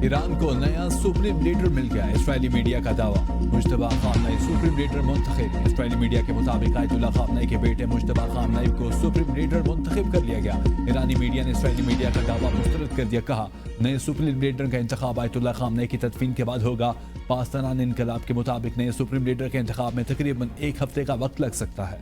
Iran को नया supreme leader मिल गया, इस्राएली मीडिया का दावा। मुश्तबा खामनई सुप्रीम लीडर मुंतखब। इस्राएली मीडिया के मुताबिक आयतुल्ला खामनई के बेटे मुश्तबा खामनई को सुप्रीम लीडर मुंतखब कर लिया गया। ईरानी मीडिया ने इस्राएली मीडिया का दावा मुस्तरद कर दिया। कहा, नए सुप्रीम लीडर का इंतखाब आयतुल्ला खामनई की तदफीन के बाद होगा। पाकिस्तान इनकलाब के मुताबिक नए सुप्रीम लीडर के इंतखाब में तकरीबन एक हफ्ते का वक्त लग सकता है।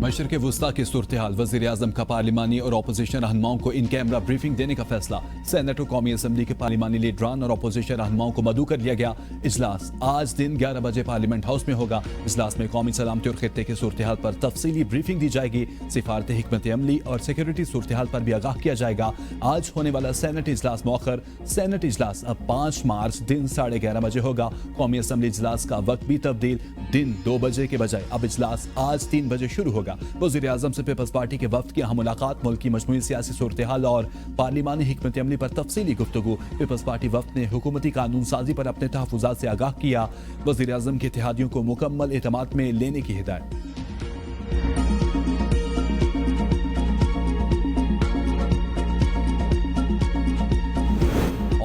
मशरिक़ वुस्ता की सूरत हाल, वज़ीर आज़म का पार्लिमानी और अपोजिशन रहनुमाओं को इन कैमरा ब्रीफिंग देने का फैसला। सेनेट और कौमी असम्बली के पार्लिमानी लीडरान और अपोजिशन रहनुमाओं को मदऊ कर लिया गया। इजलास आज दिन 11 बजे पार्लियामेंट हाउस में होगा। इजलास में कौमी सलामती और खित्ते की सूरत हाल पर तफसीली ब्रीफिंग दी जाएगी। सिफारत हिकमत अमली और सिक्योरिटी सूरत हाल पर भी आगाह किया जाएगा। आज होने वाला सेनेट इजलास मौखर। सेनेट इजलास अब 5 मार्च दिन 11:30 बजे होगा। कौमी असम्बली इजलास का वक्त भी तब्दील, दिन 2 बजे के बजाय अब इजलास आज 3 बजे शुरू होगा। वज़ीर आज़म से पीपल्स पार्टी के वफ्द की अहम मुलाकात, मुल्क की मजमूई सियासी सूरत हाल और पार्लिमानी हिकमत अमली पर तफसीली गुफ्तगू। पीपल्स पार्टी वफ्द ने हुकूमती कानून साजी पर अपने तहफ़्फ़ुज़ात से आगाह किया। वज़ीर आज़म के इत्तेहादियों को मुकम्मल एतमाद में लेने की हिदायत।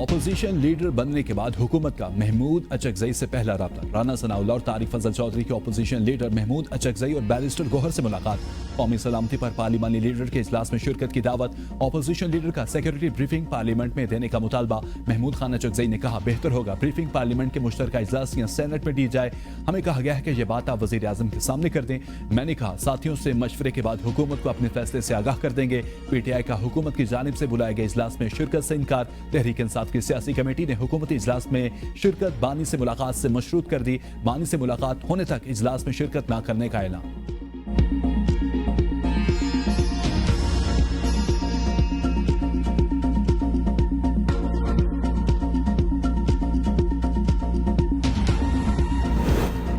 अपोजिशन लीडर बनने के बाद हुकूमत का महमूद अचकजई से पहला राब्ता। राना सनाउल्लाह और तारिक फजल चौधरी के अपोजिशन लीडर महमूद अचकजई और बैरिस्टर गौहर से मुलाकात। कौमी सलामती पर पार्लिमानी लीडर के इजलास में शिरकत की दावत। अपोजिशन लीडर का सिक्योरिटी ब्रीफिंग पार्लियामेंट में देने का मुतालबा। महमूद खान अचकजई ने कहा, बेहतर होगा ब्रीफिंग पार्लियामेंट के मुश्तरका इजलास या सेनेट में दी जाए। हमें कहा गया है कि यह बात आप वज़ीर आज़म के सामने कर दें। मैंने कहा, साथियों से मशवरे के बाद हुकूमत को अपने फैसले से आगाह कर देंगे। PTI का हुकूमत की जानिब से बुलाए गए इजलास में शिरकत से इनकार। तहरीक इंसाफ की सियासी कमेटी ने हुकूमती इजलास में शिरकत बानी से मुलाकात से मशरूत कर दी। बानी से मुलाकात होने तक इजलास में शिरकत न करने का ऐलान।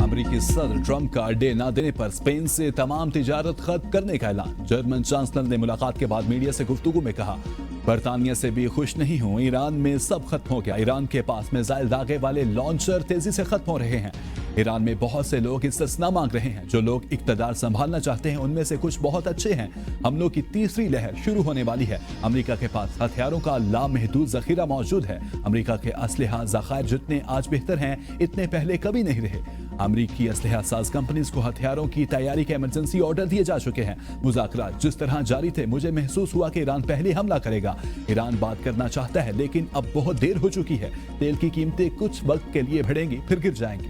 अमेरिकी सदर ट्रंप का अड्डे न देने पर स्पेन से तमाम तिजारत खत्म करने का ऐलान। जर्मन चांसलर ने मुलाकात के बाद मीडिया से गुफ्तगू में कहा, बरतानिया से भी खुश नहीं हूं, ईरान में सब खत्म हो गया। ईरान के पास मिसाइल दागे वाले लॉन्चर तेजी से खत्म हो रहे हैं। ईरान में बहुत से लोग इस्तिस्ना मांग रहे हैं। जो लोग इक्तदार संभालना चाहते हैं उनमें से कुछ बहुत अच्छे हैं। हमलों की तीसरी लहर शुरू होने वाली है। अमेरिका के पास हथियारों का लामहदूद जखीरा मौजूद है। अमेरिका के असलहा ज़खायर जितने आज बेहतर हैं, इतने पहले कभी नहीं रहे। अमेरिकी असलहा साज कंपनीज को हथियारों की तैयारी के इमरजेंसी ऑर्डर दिए जा चुके हैं। मुज़ाकरात जिस तरह जारी थे, मुझे महसूस हुआ कि ईरान पहले हमला करेगा। ईरान बात करना चाहता है, लेकिन अब बहुत देर हो चुकी है। तेल की कीमतें कुछ वक्त के लिए बढ़ेंगी, फिर गिर जाएंगी।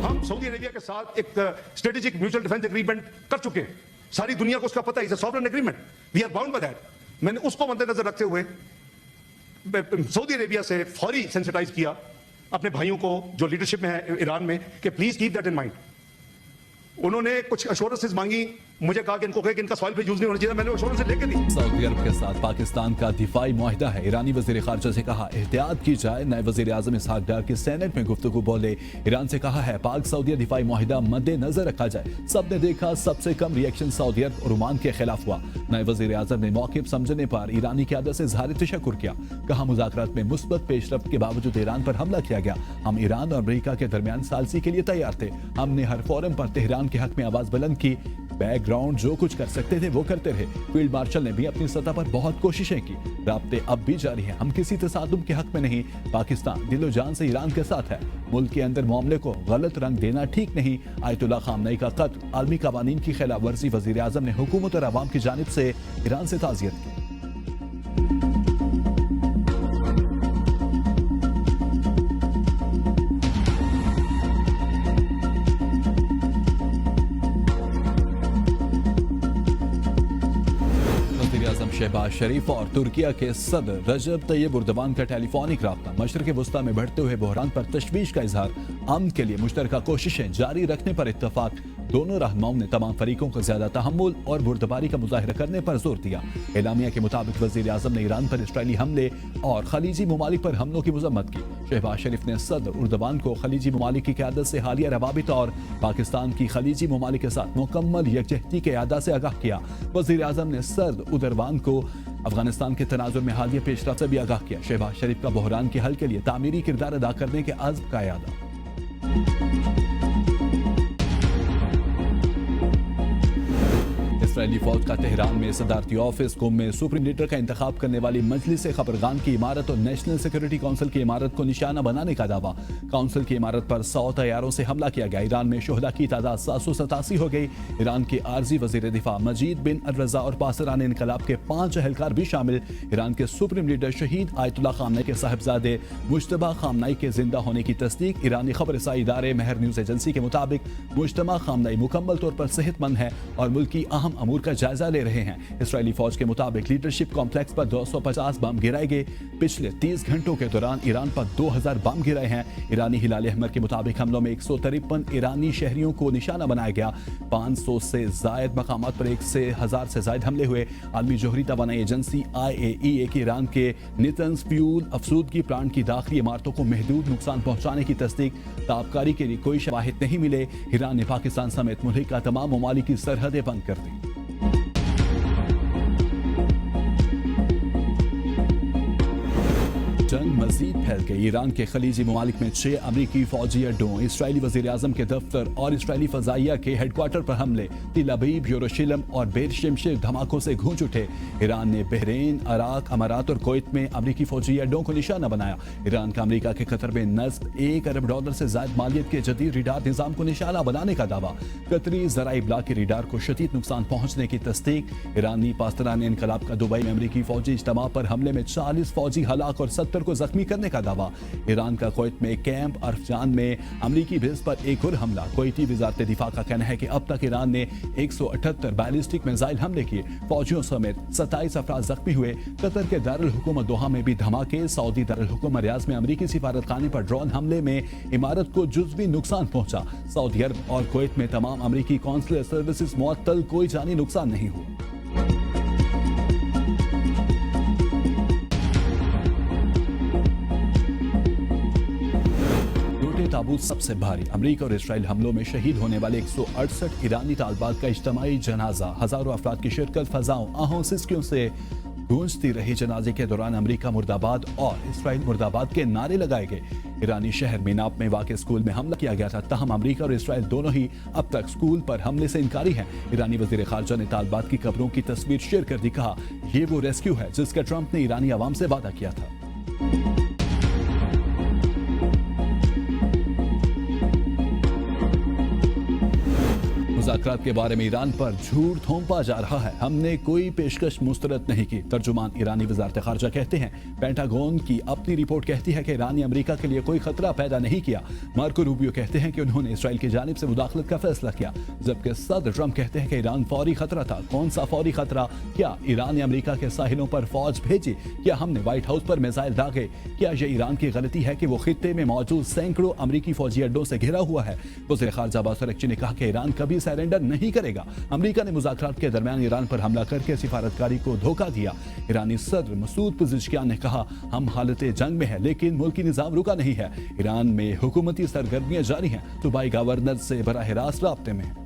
हम सऊदी अरेबिया के साथ एक स्ट्रेटेजिक म्यूचुअल डिफेंस एग्रीमेंट कर चुके हैं। सारी दुनिया को उसका पता है, sovereign agreement, we are bound by that. मैंने उसको मद्देनजर रखते हुए सऊदी अरेबिया से फौरी सेंसिटाइज किया अपने भाइयों को जो लीडरशिप में है ईरान में, कि please keep that in mind. उन्होंने कुछ एश्योरेंसेस मांगी, मुझे कहा कि इनको कहे कि इनका सॉइल पे यूज नहीं होना चाहिए। मैंने एश्योरेंस लेके दी। सऊदी अरब के साथ पाकिस्तान का दिफाई मुआहिदा है। ईरानी वजीर खारजा से कहा, एहतियात की जाए। नए वजीर आजम इसहाक डार की सेनेट में गुफ्तगू बोले। ईरान से कहा है, पाक सऊदी दिफाई मुआहिदा मद्देनजर रखा जाए। सबने देखा, सबसे कम रिएक्शन सऊदी अरब और ओमान के खिलाफ हुआ। नए वजीर आजम ने मौक़िफ़ समझने पर ईरानी क़यादत से इज़हार तशक्कुर किया। कहा, मुज़ाकरात में मुस्बत पेशरफ्त के बावजूद ईरान पर हमला किया गया। हम ईरान और अमेरिका के दरमियान सालसी के लिए तैयार थे। हमने हर फोरम पर तेहरान के हक में आवाज बुलंद की। बैकग्राउंड जो कुछ कर सकते थे वो करते रहे। फील्ड मार्शल ने भी अपनी सतह पर बहुत कोशिशें की। राब्ते अब भी जारी हैं। हम किसी तसादुम के हक में नहीं। पाकिस्तान दिलो जान से ईरान के साथ है। मुल्क के अंदर मामले को गलत रंग देना ठीक नहीं। आयतुल्ला खामनई का कत्ल आलमी कवानीन की खिलाफ वर्जी। वजीर आजम ने हुकूमत और अवाम की जानिब से ईरान से ताज़ियत की। शहबाज शरीफ और तुर्किया के सदर रजब तैयब उर्दवान का टेलीफोनिक राब्ता। मशरिक़ वुस्ता में बढ़ते हुए बहरान पर तशवीश का इजहार। अमन के लिए मुश्तरका कोशिशें जारी रखने पर इत्तफाक। दोनों रहनुमाओं ने तमाम फरीकों को ज्यादा तहम्मुल और बुर्दबारी का मुजाहिरा करने पर जोर दिया। एलामिया के मुताबिक वजीर आजम ने ईरान पर इसराइली हमले और खलीजी ममालिक पर हमलों की मजम्मत की। शहबाज शरीफ ने सदर उर्दवान को खलीजी ममालिक की क़यादत से हालिया रवाबित और पाकिस्तान की खलीजी ममालिक के साथ मुकम्मल यकजहती के अदा से आगाह किया। वजीर आजम ने सदर उर्दवान को अफगानिस्तान के तनाजुर में हालिया पेशरफ्त से भी आगाह किया। शहबाज शरीफ का बहरान के हल के लिए तामीरी किरदार अदा करने के अज़्म का यादा। इसराइली फौज का तेहरान में सदारती ऑफिस कुम में सुप्रीम लीडर का इंतखाब करने वाली मजलिस खबरगान की इमारत और नेशनल सिक्योरिटी काउंसिल की इमारत को निशाना बनाने का दावा। काउंसिल की इमारत पर 100 तैयारों से हमला किया गया। ईरान में शोहदा की तादाद 787 हो गई। ईरान के आर्जी वजीर दिफा मजीद बिन अल-रजा और पासरान इनकलाब के 5 अहलकार भी शामिल। ईरान के सुप्रीम लीडर शहीद आयतुल्लाह खामनेई के साहिबजादे मुज्तबा खामनेई के जिंदा होने की तस्दीक। ईरानी खबर रसाई इदारे महर न्यूज एजेंसी के मुताबिक मुज्तबा खामनेई मुकम्मल तौर पर सेहतमंद है और मुल्क की अहम अमूर का जायजा ले रहे हैं। इसराइली फौज के मुताबिक लीडरशिप कॉम्प्लेक्स पर 250 बम गिराए गए। पिछले 30 घंटों के दौरान ईरान पर 2000 बम गिराए हैं। ईरानी हिलाल अहमर के मुताबिक हमलों में 153 ईरानी शहरियों को निशाना बनाया गया। 500 से जायद मकामात पर 1000 से जायद हमले हुए। आलमी जोहरी तवानाई एजेंसी IAEA की ईरान के नितंस फ्यूल अफसूदगी प्लांट की दाखिली इमारतों को महदूद नुकसान पहुंचाने की तस्दीक। ताबकारी के लिए कोई शवाहिद नहीं मिले। ईरान ने पाकिस्तान समेत मुल्क का तमाम ममालिक की सरहदें बंद कर दी। जंग मजीद फैल गई। ईरान के खलीजी ममालिक में 6 अमरीकी फौजी अड्डों, इसराइली वजीर आजम के दफ्तर और इसराइली फजाइया के हेडक्वार्टर पर हमले। तिल अबीब, यरूशलेम और बेर शिमशेर धमाकों से गूंज उठे। ईरान ने बहरीन, अराक, अमारात और कुवैत में अमरीकी फौजी अड्डों को निशाना बनाया। ईरान का अमरीका के कतर में नस्ब $1 अरब से ज्यादा मालियत के जदीद रिडार निजाम को निशाना बनाने का दावा। कतरी जराई इब्लाग के रिडार को शदीद नुकसान पहुंचने की तस्दीक। ईरानी पासरान इनकलाब का दुबई में अमरीकी फौजी इज्तिमा पर हमले में 40 फौजी हलाक और 70 को जख्मी करने का दावा। ईरान का कुवैत में कैंप अरफजान में अमरीकी बेस पर एक और हमला। कुवैती वजारत दिफा का कहना है कि अब तक ईरान ने 178 बैलिस्टिक मिसाइल हमले किए। फौजियों समेत 27 अफराद जख्मी हुए। कतर के दारुल हुकूमत दोहा में भी धमाके। सऊदी दारुल हुकूमत रियाद में अमरीकी सिफारतखाने पर ड्रोन हमले में इमारत को जुज़वी नुकसान पहुंचा। सऊदी अरब और कुवैत में तमाम अमरीकी कॉन्सुलर सर्विसेज मुअत्तल, कोई जानी नुकसान नहीं हुआ। ताबूत सबसे भारी। अमेरिका और इसराइल हमलों में शहीद होने वाले 168 ईरानी तालिबात का इज्तिमाई जनाजा। हजारों अफराद की शिरकत फजाओं, आहों, सिसकियों से गूंजती रही। जनाजे के दौरान अमेरिका मुर्दाबाद और इसराइल मुर्दाबाद के नारे लगाए गए। ईरानी शहर मीनाप में वाक़ स्कूल में हमला किया गया था। तहम अमेरिका और इसराइल दोनों ही अब तक स्कूल पर हमले से इनकारी हैं। ईरानी वज़ीर ख़ारजा ने तालिबात की कब्रों की तस्वीर शेयर कर दी। कहा, ये वो रेस्क्यू है जिसका ट्रंप ने ईरानी आवाम से वादा किया था। मुज़ाकरात के बारे में ईरान पर झूठ थोपा जा रहा है। हमने कोई पेशकश मुस्तरद नहीं की। तर्जुमान ईरानी वज़ारत ख़ारजा कहते हैं, पेंटागन की अपनी रिपोर्ट कहती है कि ईरान ने अमेरिका के लिए कोई खतरा पैदा नहीं किया। मार्को रूबियो कहते हैं कि उन्होंने इसराइल की जानिब से मुदाखलत का फैसला किया, जबकि सदर ट्रंप कहते हैं कि ईरान फौरी खतरा था। कौन सा फौरी खतरा? क्या ईरान ने अमेरिका के साहिलों पर फौज भेजी? क्या हमने व्हाइट हाउस पर मिसाइल दागे? क्या यह ईरान की गलती है कि वो खित्ते में मौजूद सैकड़ों अमरीकी फौजी अड्डों से घिरा हुआ है? वज़ीर ख़ारजा अब्बास अरग़ची ने कहा कि ईरान कभी सरेंडर नहीं करेगा। अमेरिका ने मुज़ाकरात के दरमियान ईरान पर हमला करके सिफारतकारी को धोखा दिया। ईरानी सदर मसूद पिज़ेशकियान ने कहा, हम हालत जंग में है लेकिन मुल्की निज़ाम रुका नहीं है। ईरान में हुकूमती सरगर्मियां जारी हैं। दुबई गवर्नर से बराह रास्त राब्ते में है।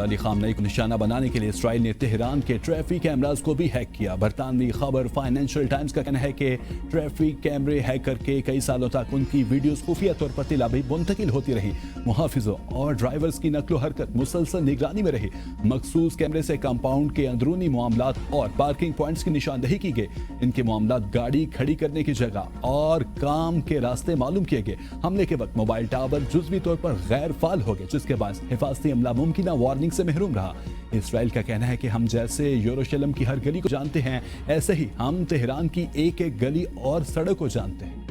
अली खामनेई को निशाना बनाने के लिए इसराइल ने तेहरान के ट्रैफिक कैमरास को भी हैक किया। बरतानवी खबर फाइनेंशियल टाइम्स का कहना है कि ट्रैफिक कैमरे हैक करके कई सालों तक उनकी वीडियोस खुफिया तौर पर तिल अबीब मुंतकिल होती रही। मुहाफिजों और ड्राइवर्स की नकलो हरकत मुसलसल निगरानी में रही। मखसूस कैमरे से कंपाउंड के अंदरूनी मामलात और पार्किंग पॉइंट्स की निशानदही की गई। इनके मामलात गाड़ी खड़ी करने की जगह और काम के रास्ते मालूम किए गए। हमले के वक्त मोबाइल टावर जुज़वी तौर पर गैर फाल हो गए, जिसके बाद हिफाजती अमला मुमकिन वार्निंग से महरूम रहा। इसराइल का कहना है कि हम जैसे यरूशलेम की हर गली को जानते हैं, ऐसे ही हम तेहरान की एक एक गली और सड़क को जानते हैं।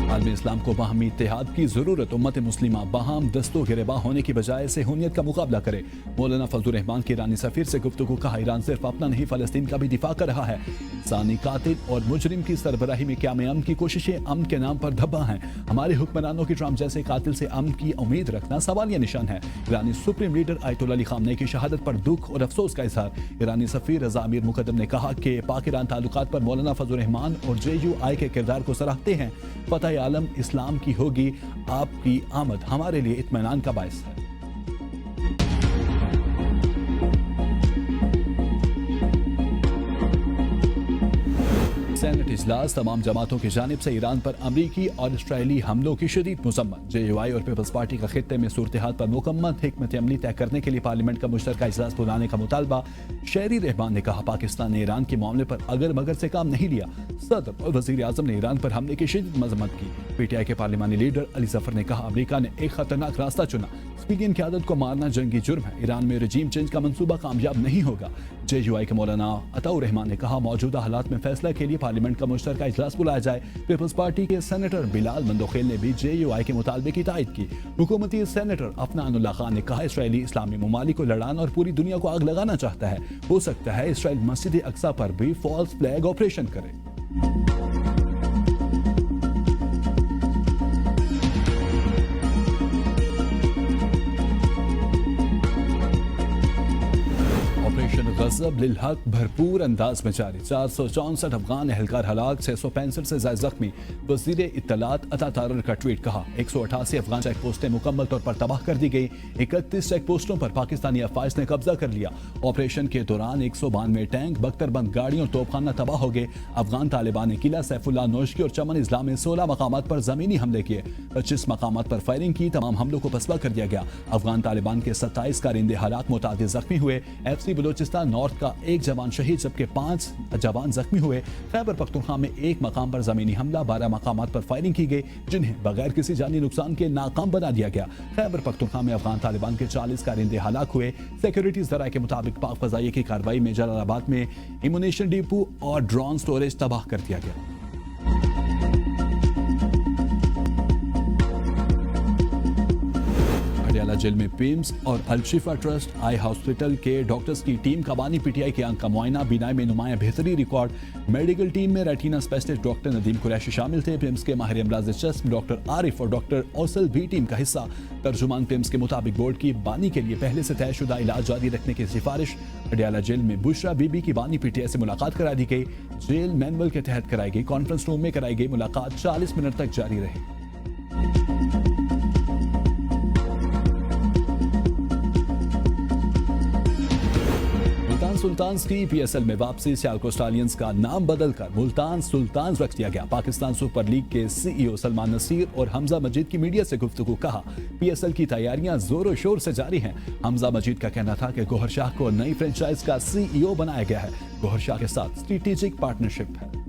आलमी इस्लाम को बाहमी इत्तेहाद की जरूरत। उम्मत मुस्लिमा बाहम दस्तो गिरेबा होने की बजाय सेहूनियत का मुकाबला करे। मौलाना फजलुर रहमान के ईरानी सफीर से गुफ्तगू। कहा, ईरान सिर्फ अपना नहीं फलस्तीन का भी दिफा कर रहा है। इंसानी कातिल और मुजरिम की सरबराही में क़याम अमन की कोशिशें अमन के नाम पर धब्बा हैं। हमारे हुक्मरानों की ट्रंप जैसे कातिल से अमन की उम्मीद रखना सवालिया निशान है। ईरानी supreme leader Ayatollah Ali Khamenei की शहादत पर दुख और अफसोस का इजहार। ईरानी सफीर रजा अमीर मुकद्दम ने कहा कि पाक ईरान ताल्लुकात पर मौलाना फजलुर रहमान और JUI के किरदार को सराहते हैं। फतह आलम इस्लाम की होगी। आपकी आमद हमारे लिए इत्मीनान का बायस है। सेनेट इजलास तमाम जमातों की जानिब से ईरान पर अमरीकी और इसराइली हमलों की शदीद मजम्मत। JUI और पीपल्स पार्टी का खित्ते में सूरत हाल पर मुकम्मल हिकमत अमली तय करने के लिए पार्लियामेंट का मुश्तरका इजलास बुलाने का मुतालबा। शहरी रहमान ने कहा, पाकिस्तान ने ईरान के मामले पर अगर मगर से काम नहीं लिया। सदर और वजीर आजम ने ईरान पर हमले की शदीद मजम्मत की। PTI के पार्लिमानी लीडर अली जफर ने कहा, अमरीका ने एक खतरनाक रास्ता चुना। सिविलियन की आदत को मारना जंगी जुर्म है। ईरान में रजीम चेंज का मंसूबा कामयाब नहीं होगा। JUI के मौलाना अताउर रहमान ने कहा, मौजूदा हालात में फैसला के लिए पार्लियामेंट का मुश्तरका इजलास बुलाया जाए। पीपल्स पार्टी के सेनेटर बिलाल मंदोखेल ने भी JUI के मुतालबे की तायद की। हुकूमती सेनेटर अफनानुल्लाह खान ने कहा, इसराइली इस्लामी ममालिक को लड़ाना और पूरी दुनिया को आग लगाना चाहता है। हो सकता है इसराइल मस्जिद अक्सा पर भी फॉल्स फ्लैग ऑपरेशन करे। ऑपरेशन गजब लिल हक भरपूर अंदाज में जारी। 464 अफगान एहलकार हलाक, 665 से ज्यादा जख्मी। वजीर इत्तलात अता तारर का ट्वीट, कहा 188 अफगान चेक पोस्टें मुकम्मल तौर पर तबाह कर दी गई। 31 चेक पोस्टों पर पाकिस्तानी अफवाज ने कब्जा कर लिया। ऑपरेशन के दौरान 192 टैंक, बख्तरबंद गाड़ियों और तोपखाना तबाह हो गए। अफगान तालिबान ने किला सैफुल्लाह नोशकी और चमन इस्लाम में 16 मकामात पर जमीनी हमले किए। 25 मकामात पर फायरिंग की। तमाम हमलों को पसवा कर दिया गया। अफगान तालिबान के 27 कारिंदे हलाक, मुतादिद जख्मी हुए। FC बलोचिस्तान नॉर्थ का एक जवान शहीद जबकि 5 जवान जख्मी हुए। खैबर पख्तूनख्वा में एक मकाम पर जमीनी हमला, 12 मकामात पर फायरिंग की गई जिन्हें बगैर किसी जानी नुकसान के नाकाम बना दिया गया। खैबर पख्तूनख्वा में अफगान तालिबान के 40 कारिंदे हलाक हुए। सिक्योरिटी जराये के मुताबिक पाक फजाइया की कार्रवाई में जलालाबाद में इम्यूनेशन डिपो और ड्रोन स्टोरेज तबाह कर दिया गया। पटियाला जेल में पिम्स और अल-शिफा ट्रस्ट आई हॉस्पिटल के डॉक्टर्स की टीम का बानी PTI के आंख का मुआयना, बीनाई में नुमाया बेहतरी रिकॉर्ड। मेडिकल टीम में retina specialist doctor Nadeem Qureshi शामिल थे। पिम्स के माहिर अमराज चश्म डॉक्टर आरिफ और डॉक्टर औसल भी टीम का हिस्सा। तर्जुमान पिम्स के मुताबिक बोर्ड की बानी के लिए पहले से तयशुदा इलाज जारी रखने की सिफारिश। पटियाला जेल में बुशरा बीबी की बानी PTI से मुलाकात करा दी गई। जेल मैनुअल के तहत कराई गई कॉन्फ्रेंस रूम में कराई गई मुलाकात 40 मिनट तक जारी रही। सुल्तान्स की PSL में वापसी, सियालकोट स्टालियंस का नाम बदलकर मुल्तान सुल्तान्स रख दिया गया। पाकिस्तान सुपर लीग के CEO सलमान नसीर और हमजा मजीद की मीडिया से गुफ्तगू, कहा PSL की तैयारियां जोरों शोर से जारी हैं। हमजा मजीद का कहना था कि गौहर शाह को नई फ्रेंचाइज का CEO बनाया गया है। गौहर शाह के साथ स्ट्रेटेजिक पार्टनरशिप है।